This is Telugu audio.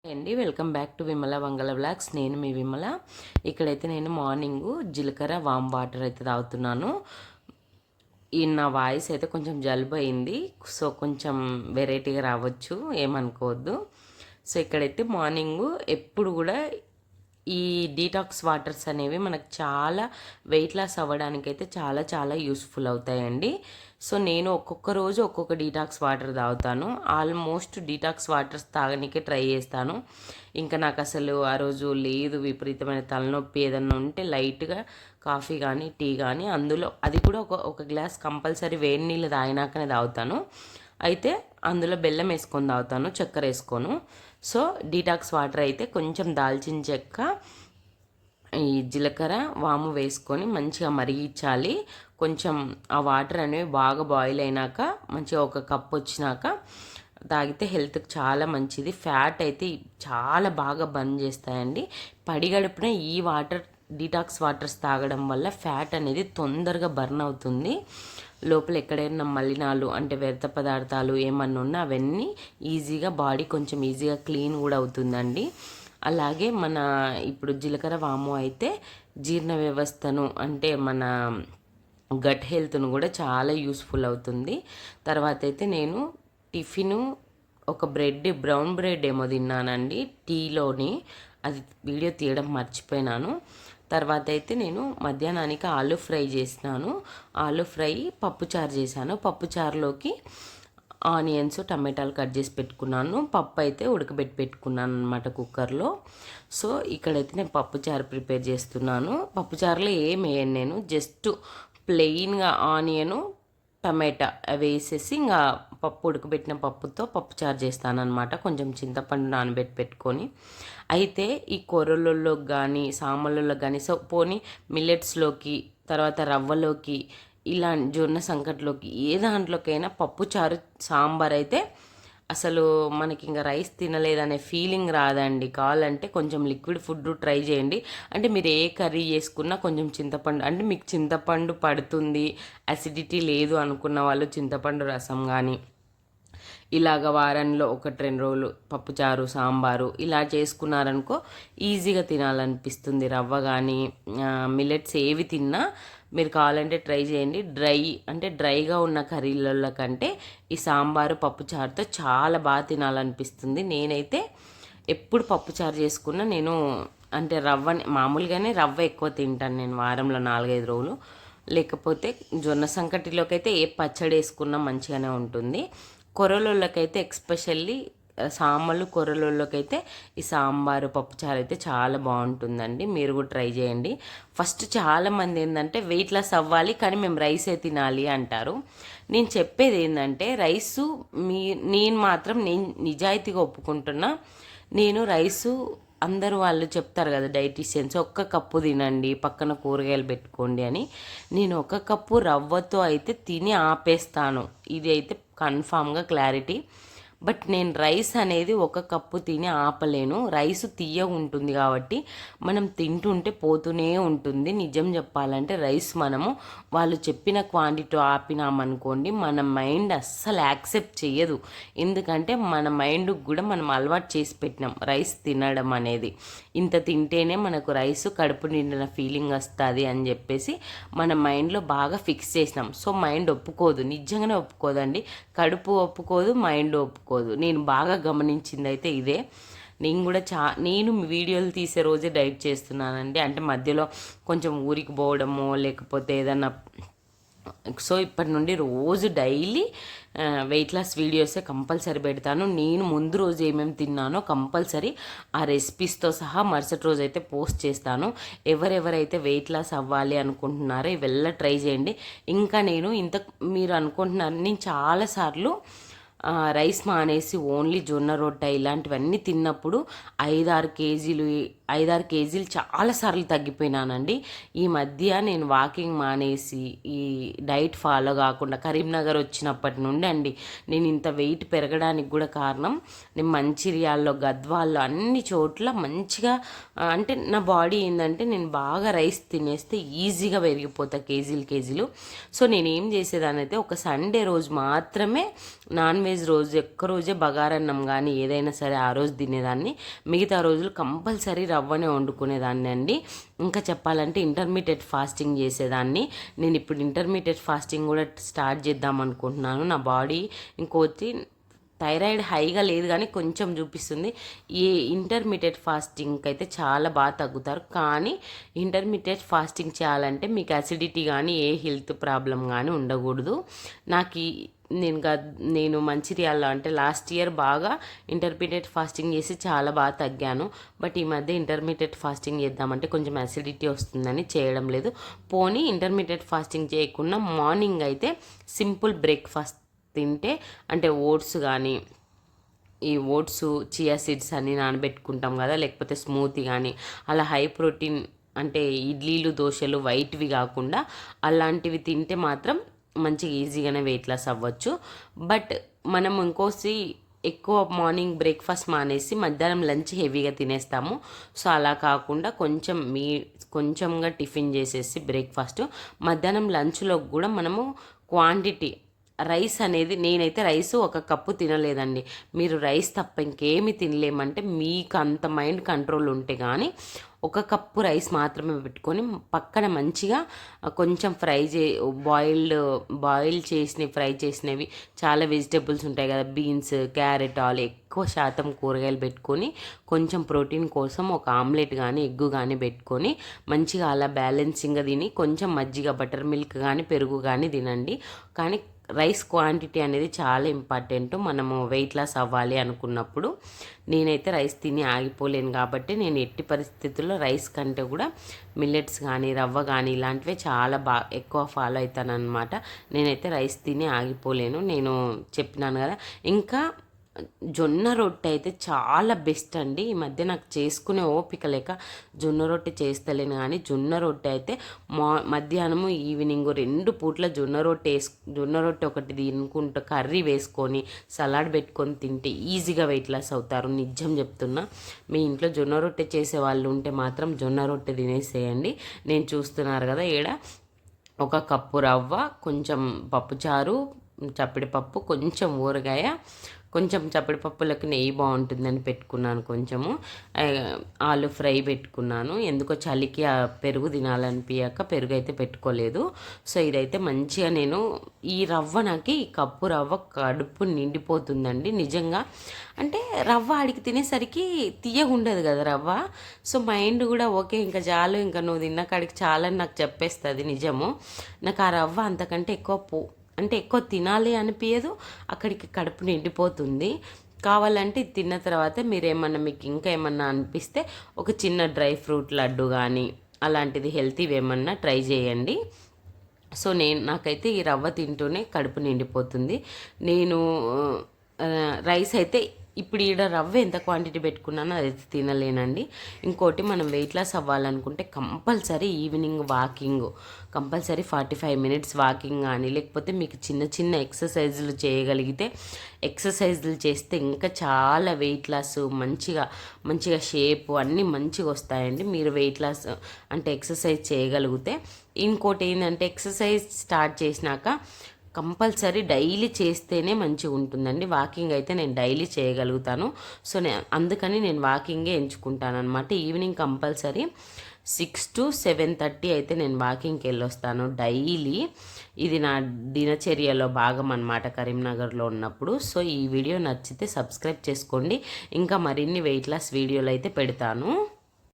అండి welcome back to Vimala Vangala vlogs. నేను మీ విమల. ఇక్కడైతే నేను మార్నింగ్ జీలకర్ర వామ్ వాటర్ అయితే తాగుతున్నాను. ఈ నా వాయిస్ అయితే కొంచెం జలుబు అయింది, సో కొంచెం వెరైటీగా రావచ్చు, ఏమనుకోవద్దు. సో ఇక్కడైతే మార్నింగ్ ఎప్పుడు కూడా ఈ డీటాక్స్ వాటర్స్ అనేవి మనకు చాలా వెయిట్ లాస్ అవ్వడానికైతే చాలా చాలా యూస్ఫుల్ అవుతాయండి. సో నేను ఒక్కొక్క రోజు ఒక్కొక్క డీటాక్స్ వాటర్ తాగుతాను. ఆల్మోస్ట్ డీటాక్స్ వాటర్స్ తాగనికే ట్రై చేస్తాను. ఇంకా నాకు అసలు ఆ రోజు లేదు, విపరీతమైన తలనొప్పి ఏదన్నా ఉంటే లైట్గా కాఫీ కానీ టీ కానీ, అందులో అది కూడా ఒక గ్లాస్ కంపల్సరీ వేడి నీళ్ళు తాగినాకనే తాగుతాను. అయితే అందులో బెల్లం వేసుకొని తాగుతాను, చక్కెర వేసుకోను. సో డీటాక్స్ వాటర్ అయితే కొంచెం దాల్చిన చెక్క, ఈ జీలకర్ర వాము వేసుకొని మంచిగా మరిగించాలి. కొంచెం ఆ వాటర్ అనేవి బాగా బాయిల్ అయినాక మంచిగా ఒక కప్ వచ్చినాక తాగితే హెల్త్కి చాలా మంచిది. ఫ్యాట్ అయితే చాలా బాగా బర్న్ చేస్తాయండి. పడిగడుపున ఈ వాటర్ డీటాక్స్ వాటర్స్ తాగడం వల్ల ఫ్యాట్ అనేది తొందరగా బర్న్ అవుతుంది. లోపల ఎక్కడైనా మలినాలు అంటే వ్యర్థ పదార్థాలు ఏమన్నా ఉన్నా అవన్నీ ఈజీగా బాడీ కొంచెం ఈజీగా క్లీన్ కూడా అవుతుందండి. అలాగే మన ఇప్పుడు జీలకర్ర వాము అయితే జీర్ణ వ్యవస్థను అంటే మన గట్ హెల్త్ను కూడా చాలా యూస్ఫుల్ అవుతుంది. తర్వాత అయితే నేను టిఫిను ఒక బ్రౌన్ బ్రెడ్ ఏమో తిన్నానండి టీలోని, అది వీడియో తీయడం మర్చిపోయినాను. తర్వాత అయితే నేను మధ్యాహ్నానికి ఆలూ ఫ్రై చేసినాను. ఆలూ ఫ్రై పప్పుచారు చేశాను. పప్పుచారులోకి ఆనియన్స్ టమాటాలు కట్ చేసి పెట్టుకున్నాను. పప్పు అయితే ఉడకబెట్టి పెట్టుకున్నాను అనమాట కుక్కర్లో. సో ఇక్కడైతే నేను పప్పుచారు ప్రిపేర్ చేస్తున్నాను. పప్పుచారులో ఏం వేయను నేను, జస్ట్ ప్లెయిన్గా ఆనియను టమాటా వేసేసి ఇంకా పప్పు ఉడకబెట్టిన పప్పుతో పప్పుచారు చేస్తానన్నమాట. కొంచెం చింతపండు నానబెట్టి పెట్టుకొని. అయితే ఈ కొర్రలలోకి కానీ సామలలో కానీ సో పోనీ మిల్లెట్స్లోకి తర్వాత రవ్వలోకి ఇలా జొన్న సంకట్లోకి ఏ దాంట్లోకైనా పప్పుచారు సాంబార్ అయితే అసలు మనకి ఇంకా రైస్ తినలేదనే ఫీలింగ్ రాదండి. కావాలంటే కొంచెం లిక్విడ్ ఫుడ్ ట్రై చేయండి. అంటే మీరు ఏ కర్రీ చేసుకున్నా కొంచెం చింతపండు, అంటే మీకు చింతపండు పడుతుంది అసిడిటీ లేదు అనుకున్న వాళ్ళు చింతపండు రసం కానీ ఇలాగ వారంలో 1-2 రోజులు పప్పుచారు సాంబారు ఇలా చేసుకున్నారనుకో ఈజీగా తినాలనిపిస్తుంది. రవ్వ కానీ మిల్లెట్స్ ఏవి తిన్నా మీరు కావాలంటే ట్రై చేయండి. డ్రైగా ఉన్న కర్రీల కంటే ఈ సాంబారు పప్పుచారుతో చాలా బాగా తినాలనిపిస్తుంది. నేనైతే ఎప్పుడు పప్పుచారు చేసుకున్నా నేను అంటే మామూలుగానే రవ్వ ఎక్కువ తింటాను నేను వారంలో 4-5 రోజులు. లేకపోతే జొన్న సంకటిలోకి అయితే ఏ పచ్చడి వేసుకున్నా మంచిగానే ఉంటుంది. కొర్రలోళ్ళకైతే ఎక్స్పెషల్లీ సామలు కొర్రలోళ్ళకైతే ఈ సాంబారు పప్పుచారు అయితే చాలా బాగుంటుందండి. మీరు కూడా ట్రై చేయండి. ఫస్ట్ చాలామంది ఏంటంటే వెయిట్ లాస్ అవ్వాలి కానీ మేము రైసే తినాలి అంటారు. నేను చెప్పేది ఏంటంటే నేను మాత్రం నిజాయితీగా ఒప్పుకుంటున్నా. నేను రైసు అందరూ వాళ్ళు చెప్తారు కదా డైటీషియన్స్, ఒక్క కప్పు తినండి పక్కన కూరగాయలు పెట్టుకోండి అని. నేను ఒక కప్పు రవ్వతో అయితే తిని ఆపేస్తాను, ఇది అయితే కన్ఫామ్గా క్లారిటీ. బట్ నేను రైస్ అనేది ఒక కప్పు తిని ఆపలేను. రైస్ తీయ ఉంటుంది కాబట్టి మనం తింటుంటే పోతూనే ఉంటుంది. నిజం చెప్పాలంటే రైస్ మనము వాళ్ళు చెప్పిన క్వాంటిటీ ఆపినామనుకోండి మన మైండ్ అస్సలు యాక్సెప్ట్ చేయదు. ఎందుకంటే మన మైండ్కి కూడా మనం అలవాటు చేసి పెట్టినాం రైస్ తినడం అనేది. ఇంత తింటేనే మనకు రైస్ కడుపు నిండిన ఫీలింగ్ వస్తుంది అని చెప్పేసి మన మైండ్లో బాగా ఫిక్స్ చేసినాం. సో మైండ్ ఒప్పుకోదు, నిజంగానే ఒప్పుకోదండి. కడుపు ఒప్పుకోదు, మైండ్ ఒప్పుకోదు. నేను బాగా గమనించింది అయితే ఇదే. నేను కూడా నేను వీడియోలు తీసే రోజే డైట్ చేస్తున్నానండి. అంటే మధ్యలో కొంచెం ఊరికి పోవడము లేకపోతే ఏదన్నా, సో ఇప్పటి నుండి రోజు డైలీ వెయిట్ లాస్ వీడియోసే కంపల్సరీ పెడతాను. నేను ముందు రోజు ఏమేమి తిన్నానో కంపల్సరీ ఆ రెసిపీస్తో సహా మరుసటి రోజు అయితే పోస్ట్ చేస్తాను. ఎవరెవరైతే వెయిట్ లాస్ అవ్వాలి అనుకుంటున్నారో ఇవెల్లా ట్రై చేయండి. ఇంకా మీరు అనుకుంటున్నారు, నేను చాలాసార్లు రైస్ మానేసి ఓన్లీ జొన్న రొట్టె ఇలాంటివన్నీ తిన్నప్పుడు 5-6 కేజీలు చాలాసార్లు తగ్గిపోయినానండి. ఈ మధ్య నేను వాకింగ్ మానేసి ఈ డైట్ ఫాలో కాకుండా కరీంనగర్ వచ్చినప్పటి నుండి అండి నేను ఇంత వెయిట్ పెరగడానికి కూడా కారణం, నేను మంచిర్యాలలో గద్వాల్లో అన్ని చోట్ల మంచిగా అంటే నా బాడీ ఏంటంటే నేను బాగా రైస్ తినేస్తే ఈజీగా పెరిగిపోతా కేజీలు. సో నేను ఏం చేసేదానైతే ఒక సండే రోజు మాత్రమే నాన్ వెజ్ రోజు ఒక్కరోజే బగారన్నం కానీ ఏదైనా సరే ఆ రోజు తినేదాన్ని, మిగతా రోజులు కంపల్సరీ రవ్వనే వండుకునేదాన్ని అండి. ఇంకా చెప్పాలంటే ఇంటర్మీడియట్ ఫాస్టింగ్ చేసేదాన్ని. నేను ఇప్పుడు ఇంటర్మీడియట్ ఫాస్టింగ్ కూడా స్టార్ట్ చేద్దాం అనుకుంటున్నాను. నా బాడీ ఇంకోటి థైరాయిడ్ హైగా లేదు కానీ కొంచెం చూపిస్తుంది. ఈ ఇంటర్మీడియట్ ఫాస్టింగ్కి అయితే చాలా బాగా తగ్గుతారు. కానీ ఇంటర్మీడియట్ ఫాస్టింగ్ చేయాలంటే మీకు అసిడిటీ కానీ ఏ హెల్త్ ప్రాబ్లం కానీ ఉండకూడదు. నాకు నేను మంచిర్యాలలో అంటే లాస్ట్ ఇయర్ బాగా ఇంటర్మీడియట్ ఫాస్టింగ్ చేసి చాలా బాగా తగ్గాను. బట్ ఈ మధ్య ఇంటర్మీడియట్ ఫాస్టింగ్ చేద్దామంటే కొంచెం అసిడిటీ వస్తుందని చేయడం లేదు. పోనీ ఇంటర్మీడియట్ ఫాస్టింగ్ చేయకుండా మార్నింగ్ అయితే సింపుల్ బ్రేక్ఫాస్ట్ తింటే, అంటే ఓట్స్ కానీ ఈ ఓట్స్ చియా సీడ్స్ అన్నీ నానబెట్టుకుంటాం కదా, లేకపోతే స్మూతీ కానీ అలా హై ప్రోటీన్ అంటే ఇడ్లీలు దోశలు వైట్వి కాకుండా అలాంటివి తింటే మాత్రం మంచిగా ఈజీగానే వెయిట్ లాస్ అవ్వచ్చు. బట్ మనం ఇంకోసి ఎక్కువ మార్నింగ్ బ్రేక్ఫాస్ట్ మానేసి మధ్యాహ్నం లంచ్ హెవీగా తినేస్తాము. సో అలా కాకుండా కొంచెంగా టిఫిన్ చేసేసి బ్రేక్ఫాస్ట్ మధ్యాహ్నం లంచ్లో కూడా మనము క్వాంటిటీ రైస్ అనేది, నేనైతే రైస్ ఒక కప్పు తినలేదండి. మీరు రైస్ తప్ప ఇంకేమి తినలేమంటే మీకు అంత మైండ్ కంట్రోల్ ఉంటే కానీ ఒక కప్పు రైస్ మాత్రమే పెట్టుకొని పక్కన మంచిగా కొంచెం బాయిల్ ఫ్రై చేసినవి చాలా వెజిటేబుల్స్ ఉంటాయి కదా, బీన్స్, క్యారెట్, ఆలు ఎక్కువ శాతం కూరగాయలు పెట్టుకొని కొంచెం ప్రోటీన్ కోసం ఒక ఆమ్లెట్ కానీ ఎగ్ కానీ పెట్టుకొని మంచిగా అలా బ్యాలెన్సింగ్గా తిని కొంచెం మజ్జిగ బటర్ మిల్క్ కానీ పెరుగు కానీ తినండి. కానీ రైస్ క్వాంటిటీ అనేది చాలా ఇంపార్టెంట్ మనము వెయిట్ లాస్ అవ్వాలి అనుకున్నప్పుడు. నేనైతే రైస్ తిని ఆగిపోలేను కాబట్టి నేను ఎట్టి పరిస్థితుల్లో రైస్ కంటే కూడా మిల్లెట్స్ కానీ రవ్వ కానీ ఇలాంటివే చాలా ఎక్కువ ఫాలో అవుతాను అనమాట. నేనైతే రైస్ తిని ఆగిపోలేను. నేను చెప్పినాను కదా. ఇంకా జొన్న రొట్టె అయితే చాలా బెస్ట్ అండి. ఈ మధ్య నాకు చేసుకునే ఓపిక లేక జొన్న రొట్టె చేస్తలేను, కానీ జొన్న రొట్టె అయితే మధ్యాహ్నము ఈవినింగ్ 2 పూట్ల జొన్న రొట్టె ఒకటి తినుకుంటూ కర్రీ వేసుకొని సలాడ్ పెట్టుకొని తింటే ఈజీగా వెయిట్ లాస్ అవుతారు. నిజం చెప్తున్నా. మీ ఇంట్లో జొన్న రొట్టె చేసే వాళ్ళు ఉంటే మాత్రం జొన్న రొట్టె తినేసేయండి. నేను చూస్తున్నారు కదా, ఒక కప్పు రవ్వ, కొంచెం పప్పుచారు, చప్పిడిపప్పు, కొంచెం ఊరగాయ, కొంచెం చప్పిడిపప్పులకు నెయ్యి బాగుంటుందని పెట్టుకున్నాను, కొంచెము ఆలు ఫ్రై పెట్టుకున్నాను. ఎందుకో చలికి ఆ పెరుగు తినాలనిపించక పెరుగు అయితే పెట్టుకోలేదు. సో ఇదైతే మంచిగా నేను ఈ కప్పు రవ్వ కడుపు నిండిపోతుందండి నిజంగా. అంటే రవ్వ ఆడికి తినేసరికి తీయగా ఉండదు కదా రవ్వ. సో మైండ్ కూడా ఓకే ఇంకా చాలు, ఇంకా నువ్వు తిన్న కాడికి చాలని నాకు చెప్పేస్తుంది. నిజము, నాకు ఆ రవ్వ అంతకంటే ఎక్కువ తినాలి అనిపించదు, అక్కడికి కడుపు నిండిపోతుంది. కావాలంటే తిన్న తర్వాత మీకు ఇంకా ఏమన్నా అనిపిస్తే ఒక చిన్న డ్రై ఫ్రూట్ లడ్డు కానీ అలాంటిది హెల్తీవి ఏమన్నా ట్రై చేయండి. సో నాకైతే ఈ రవ్వ తింటూనే కడుపు నిండిపోతుంది. నేను రైస్ అయితే ఇప్పుడు ఈడ రవ్వ ఎంత క్వాంటిటీ పెట్టుకున్నానో అది తినలేనండి. ఇంకోటి, మనం వెయిట్ లాస్ అవ్వాలనుకుంటే compulsory evening compulsory 45 minutes walking కానీ, లేకపోతే మీకు చిన్న ఎక్సర్సైజులు చేయగలిగితే ఎక్సర్సైజులు చేస్తే ఇంకా చాలా వెయిట్ లాస్ మంచిగా షేప్ అన్నీ మంచిగా వస్తాయండి. మీరు వెయిట్ లాస్ అంటే ఎక్సర్సైజ్ చేయగలిగితే. ఇంకోటి ఏంటంటే, ఎక్సర్సైజ్ స్టార్ట్ చేసినాక కంపల్సరీ డైలీ చేస్తేనే మంచిగా ఉంటుందండి. వాకింగ్ అయితే నేను డైలీ చేయగలుగుతాను. సో అందుకని నేను వాకింగే ఎంచుకుంటాను అనమాట. ఈవినింగ్ కంపల్సరీ 6 to 7:30 అయితే నేను వాకింగ్కి వెళ్ళొస్తాను డైలీ. ఇది నా దినచర్యలో భాగం అనమాట కరీంనగర్లో ఉన్నప్పుడు. సో ఈ వీడియో నచ్చితే సబ్స్క్రైబ్ చేసుకోండి. ఇంకా మరిన్ని వెయిట్ లాస్ వీడియోలు అయితే పెడతాను.